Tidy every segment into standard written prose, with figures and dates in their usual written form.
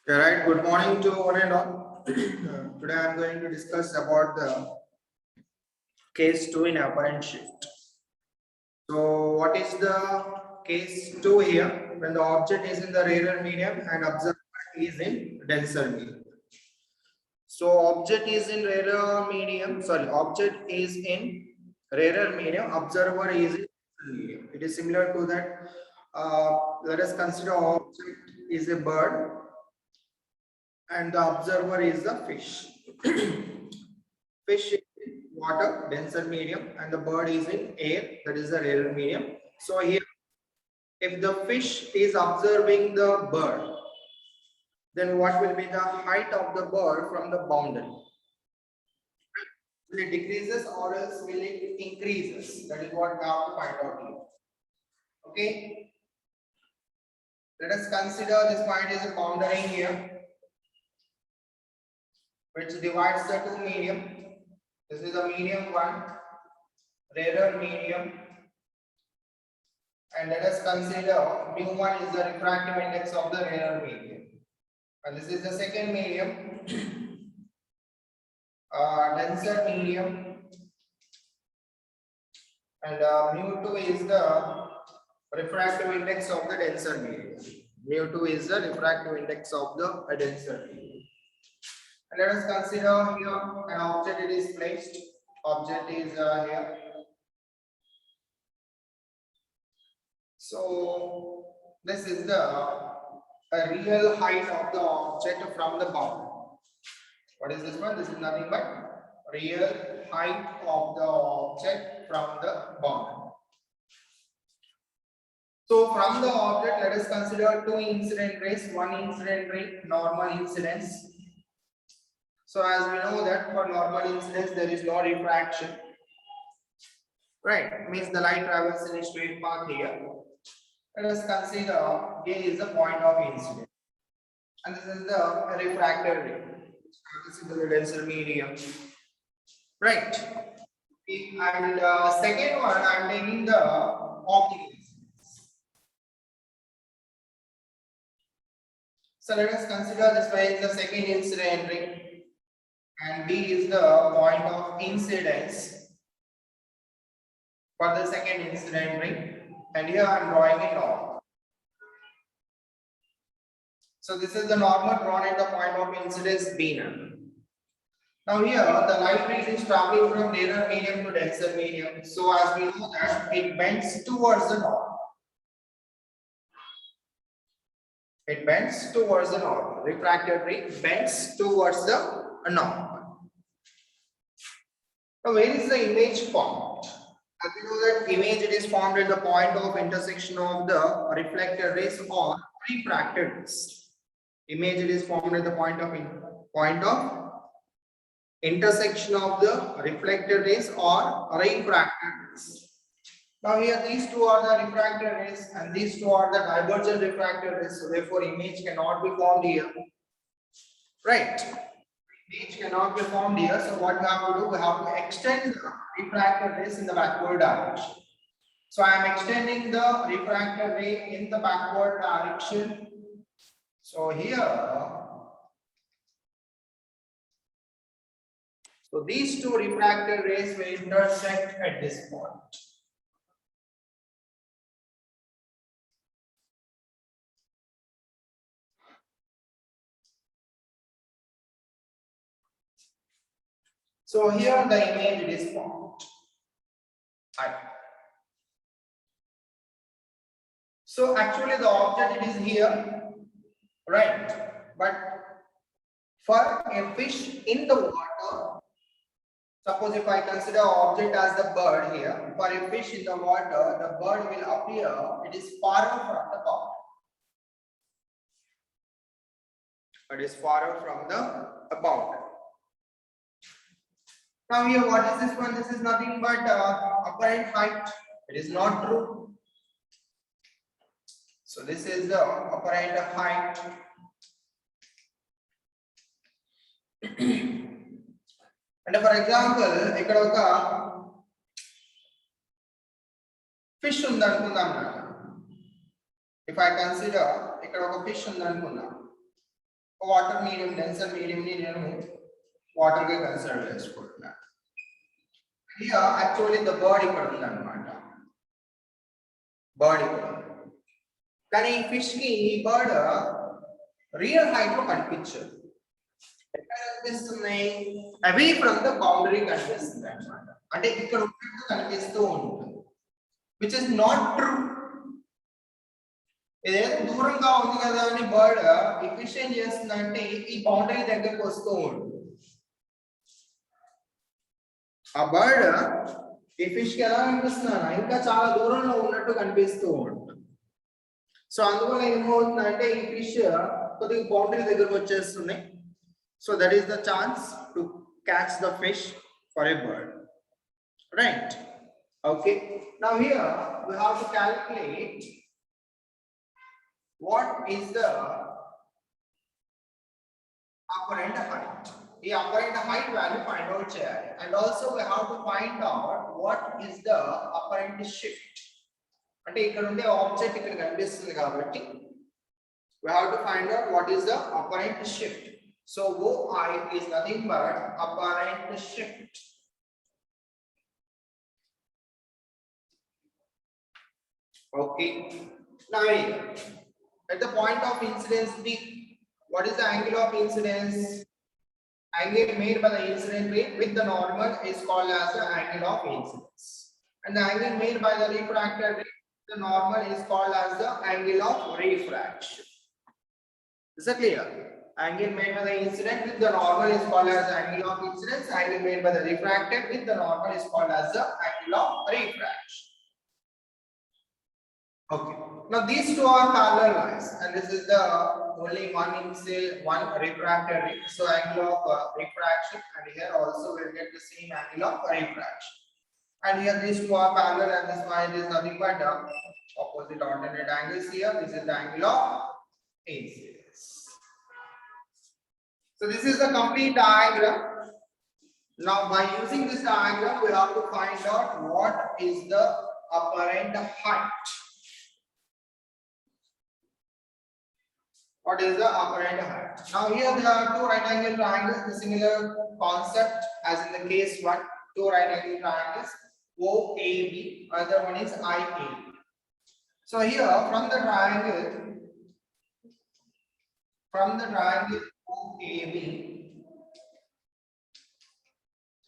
Yeah, right. Good morning to one and all. Today I am going to discuss about the case 2 in apparent shift. So, what is the case 2 here? When the object is in the rarer medium and observer is in denser medium. So, object is in rarer medium. Sorry, object is in rarer medium. Observer is in denser medium. It is similar to that. Let us consider object is a bird and the observer is the fish. Fish is in water, denser medium, and the bird is in air, that is the rarer medium. So here, if the fish is observing the bird, then what will be the height of the bird from the boundary? Will it decreases or else will it increases? That is what we have to find out here. Okay. Let us consider this point is a boundary here, which divides the two medium. This is the medium one, rarer medium. And let us consider mu1 is the refractive index of the rarer medium. And this is the second medium, denser medium. And mu2 is the refractive index of the denser medium. Mu2 is the refractive index of the denser medium. And let us consider here an object it is placed. Object is here. So this is the real height of the object from the boundary. What is this one? This is nothing but real height of the object from the boundary. So from the object, let us consider two incident rays, one incident ray, normal incidence. So as we know that for normal incidence, there is no refraction. Right, means the light travels in a straight path here. Let us consider A is the point of incidence. And this is the refracted ray. This is the denser medium. Right. And second one, I am taking the oblique incidence. So let us consider this one is the second incident ray, and B is the point of incidence for the second incident ray. And here I am drawing a normal. So this is the normal drawn at the point of incidence B now. Now here the light ray is traveling from rarer medium to denser medium. So as we know that it bends towards the normal. It bends towards the normal. Refracted ray bends towards the normal. Now where is the image formed? As we know that image it is formed at the point of intersection of the reflected rays or refracted rays. Image it is formed at the point of intersection of the reflected rays or refracted rays. Now here these two are the refracted rays and these two are the divergent refracted rays. So therefore image cannot be formed here. Right. Image cannot be formed here. So what we have to do? We have to extend the refracted rays in the backward direction. So I am extending the refracted ray in the backward direction. So here, so these two refracted rays will intersect at this point. So here the image is formed. So actually the object it is here, right? But for a fish in the water, suppose if I consider object as the bird here, for a fish in the water, the bird will appear, it is far from the boundary. It is far from the boundary. Now here, what is this one? This is nothing but apparent height. It is not true. So this is the apparent height. And for example, ఇక్కడ ఒక fish ఉంది అనుకుందాం. If I consider ఇక్కడ ఒక fish ఉంది అనుకుందాం. Water medium denser medium ని నేను వాటర్ గా కన్సిడర్ చేసుకుంటున్నాను. హియర్ యాక్చువల్లీ ద బర్డ్ ఇక్కడ ఉంది అన్నమాట. బర్డ్ ఇక్కడ కానీ ఈ ఫిష్ కి ఈ బర్డ్ రియల్ హైట్ లో కనిపించదు. ఎక్కడ కనిపిస్తున్నాయి? అవే ఫ్రమ్ ద బౌండరీ కనిపిస్తుంది అన్నమాట. అంటే ఇక్కడ ఉన్నట్టు కనిపిస్తూ ఉంటుంది, విచ్ ఇస్ నాట్ ట్రూ. ఏదైతే దూరంగా ఉంది కదా అని బర్డ్ ఈ ఫిష్ ఏం చేస్తుందంటే ఈ బౌండరీ దగ్గరకు వస్తూ ఉంటుంది. ఆ బర్డ్ ఈ ఫిష్ కి ఎలా కనిపిస్తున్నా ఇంకా చాలా దూరంలో ఉన్నట్టు కనిపిస్తూ ఉంటుంది. సో అందువల్ల ఏమవుతుందంటే ఈ ఫిష్ కొద్దిగా బౌండరీ దగ్గరకు వచ్చేస్తున్నాయి. So that is the chance to catch the fish for a bird, right? Okay, now here we have to calculate what is the apparent height. The apparent height value find out చేయాలి. And also we have to find out what is the apparent shift. అంటే ఇక్కడ ఉండే object ఇక్కడ కనిపిస్తుంది కాబట్టి we have to find out what is the apparent shift. So OI is nothing but apparent shift. Okay, now at the point of incidence B, what is the angle of incidence? Angle made by the incident ray with the normal is called as the angle of incidence, and the angle made by the refracted ray with the normal is called as the angle of refraction. Is that clear? Angle made by the incident with the normal is called as the angle of incidence. Angle made by the refracted with the normal is called as the angle of refraction. Okay, now these two are parallel lines, and this is the only one refracted ray. So angle of refraction, and here also we'll get the same angle of refraction. And here these two are parallel, and this one is nothing but opposite alternate angles here. This is the angle of incidence. So this is the complete diagram. Now by using this diagram, we have to find out what is the apparent height. What is the apparent height? Now here there are two right angle triangles, the similar concept as in the case 1, two right angle triangles OAB, other one is IAB. So here from the triangle OAB,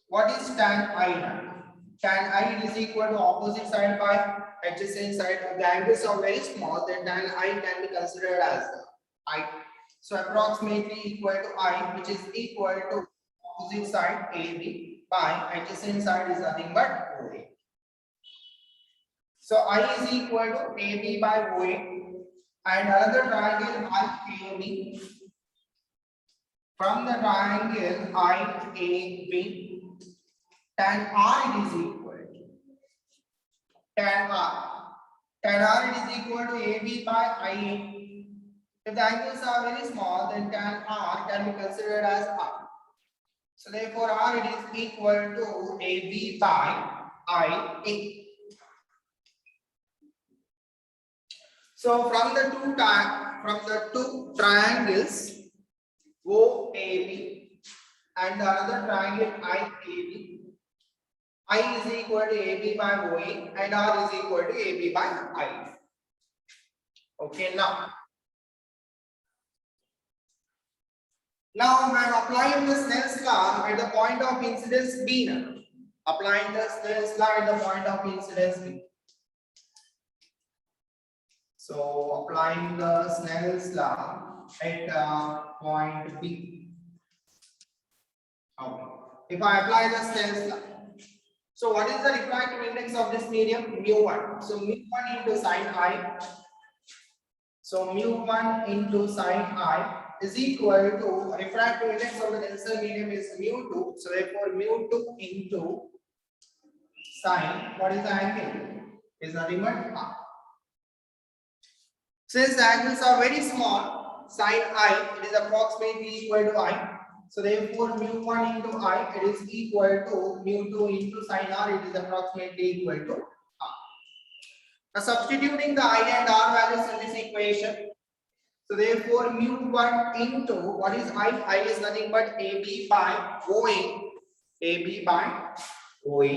what is tan I now? Tan I is equal to opposite side by adjacent side. If the angles are very small, then tan I can be considered as the I. So approximately equal to I, which is equal to opposite side AB by adjacent side is nothing but OA. So I is equal to AB by OA, and another triangle IAB. From the triangle IAB, tan R is equal to tan R. Tan R is equal to AB by IA. If the angles are very small, then tan R can be considered as R. So therefore R it is equal to AB by IA. So from the two triangles OAB and the another triangle IAB, I is equal to AB by OA and R is equal to AB by I. Okay, now I am applying the Snell's law at the point of incidence B now. Applying the Snell's law at the point of incidence B. So applying the Snell's law at point B. Okay. If I apply the Snell's law, so what is the refractive index of this medium? Mu1. So mu1 into sin I. So mu1 into sin I is equal to refractive index of the denser medium is mu2. So therefore mu2 into sin, what is the angle? Is nothing but R. Since the angles are very small, sin I it is approximately equal to I. So therefore mu1 into I it is equal to mu2 into sin R, it is approximately equal to R. Now substituting the I and R values in this equation. So therefore mu1 into what is I? I is nothing but AB by OA. AB by OA.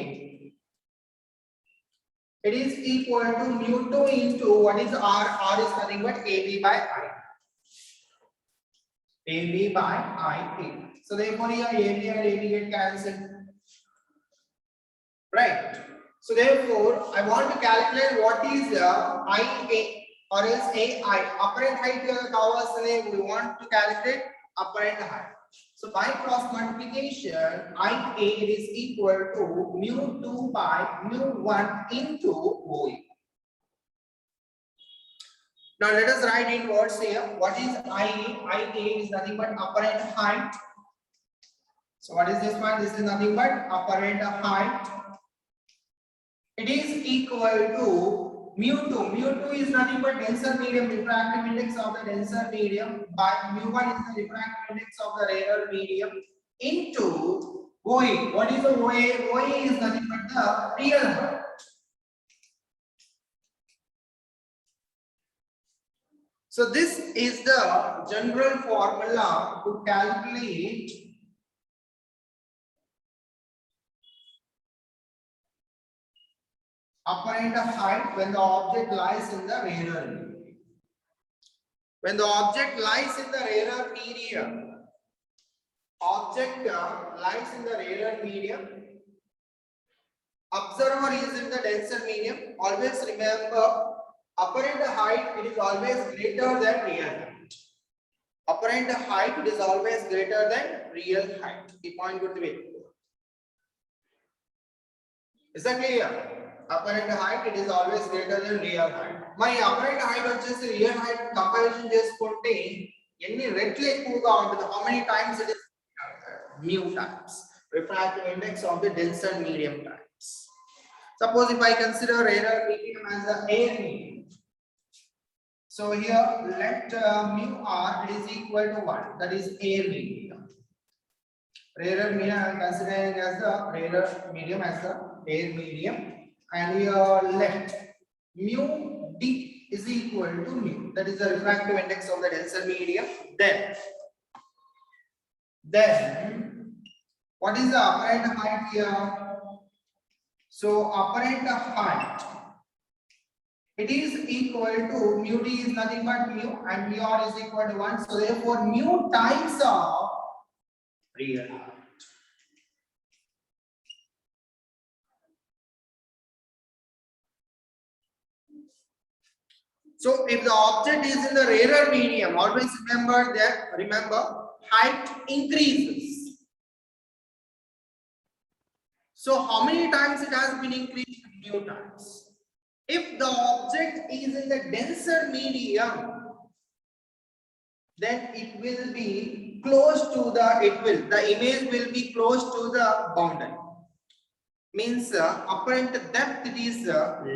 It is equal to mu2 into what is R? R is nothing but AB by I. AB by I. So therefore here AB and AB get cancelled. Right. So therefore I want to calculate what is IA or else AI. Apparent height we want to calculate apparent height. So by cross multiplication, IA is equal to mu2 by mu1 into OA. Now let us write in words here. What is IA? IA is nothing but apparent height. So what is this one? This is nothing but apparent height. It is equal to mu2. Mu2 is nothing but denser medium, refractive index of the denser medium, by mu1 is the refractive index of the rarer medium, into OA. What is the OA? OA is nothing but the real height. So this is the general formula to calculate apparent height when the object lies in the rarer medium. When the object lies in the rarer medium, lies in the rarer medium, observer is in the denser medium. Always remember, apparent height, it is always greater than real height. Apparent height, it is always greater than real height. The point good way. Is that clear? Apparent height, it is always greater than real height. My apparent height versus real height comparison just contain any red light how many times it is mu times. Refractive index of the denser medium times. Suppose if I consider rarer medium as the air medium. So here let mu r it is equal to 1. That is air medium. Rarer medium I am considering as the rarer medium as the air medium. And here let mu d is equal to mu. That is the refractive index of the denser medium. Then what is the apparent height here? So apparent height, it is equal to mu d is nothing but mu and mu r is equal to 1. So therefore mu times of real height. So if the object is in the rarer medium, always remember height increases. So how many times it has been increased? Mu times. If the object is in the denser medium, then it will be close to the image will be close to the boundary. Means apparent depth it is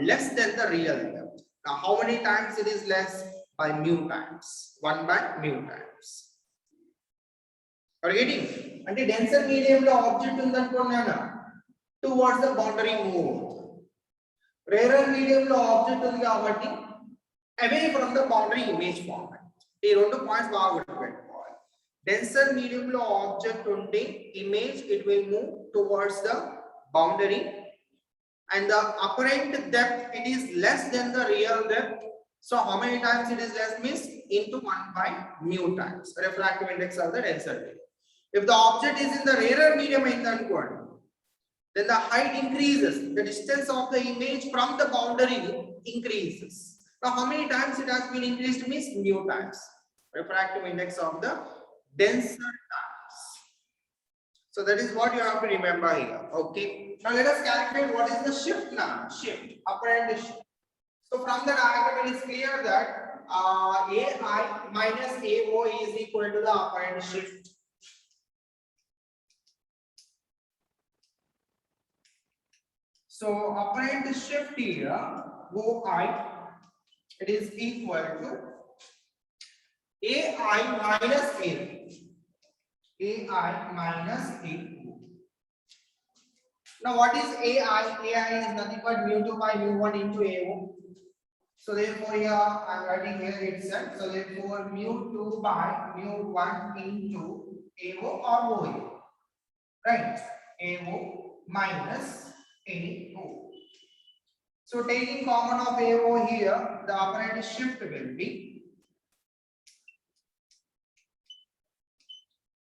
less than the real depth. Now how many times it is less? By mu times. 1 by mu times. Are you getting? And the denser medium the object in that corner towards the boundary move. Rarer medium the object in the away from the boundary image format. These 2 points denser medium lo object unte image it will move towards the boundary, and the apparent depth it is less than the real depth. So how many times it is less? Means into 1 by mu times refractive index of the denser medium. If the object is in the rarer medium in that one, then the height increases, the distance of the image from the boundary increases. Now how many times it has been increased? Means mu times refractive index of the denser times. So that is what you have to remember here. Okay. Now let us calculate what is the shift now. Shift, apparent shift. So from the diagram it is clear that AI minus AO is equal to the apparent shift. So apparent shift here, OI, it is equal to AI minus A. AI minus A. Now what is AI? AI is nothing but mu2 by mu1 into AO. So therefore here I am writing here itself. So therefore mu2 by mu1 into AO or OA. Right? AO minus AO. So taking common of AO here, the operand shift will be,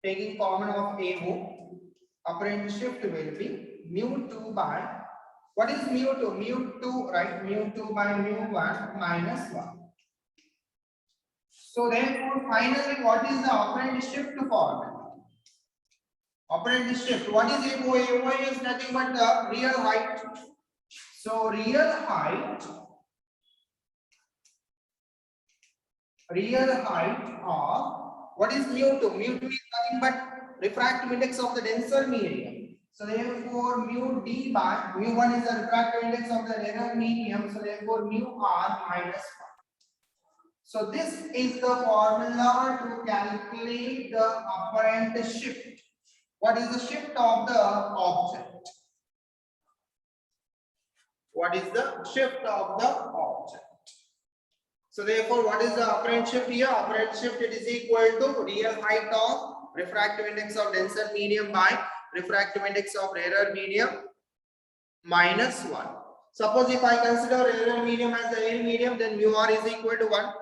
taking common of AO, operand shift will be mu2 by, what is mu2? Mu2, right? mu2 by mu1 minus 1. So therefore finally what is the operand shift formula? Operand shift, what is AO? AO is nothing but the real height. So real height of, what is mu2? Mu2 is nothing but refractive index of the denser medium. So therefore mu d by mu1 is the refractive index of the thinner medium. So therefore mu r minus 1. So this is the formula to calculate the apparent shift. What is the shift of the object? What is the shift of the object? So therefore, what is the apparent shift here? Apparent shift, it is equal to real height of refractive index of denser medium by refractive index of rarer medium minus 1. Suppose if I consider rarer medium as the real medium, then mu r is equal to 1.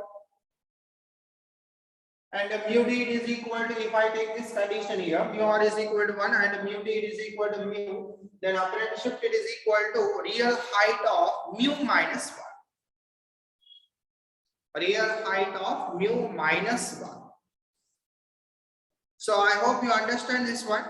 And mu d is equal to, if I take this condition here, mu r is equal to 1 and mu d is equal to mu, then apparent shift it is equal to real height of mu minus 1. Real height of mu minus 1. So I hope you understand this one.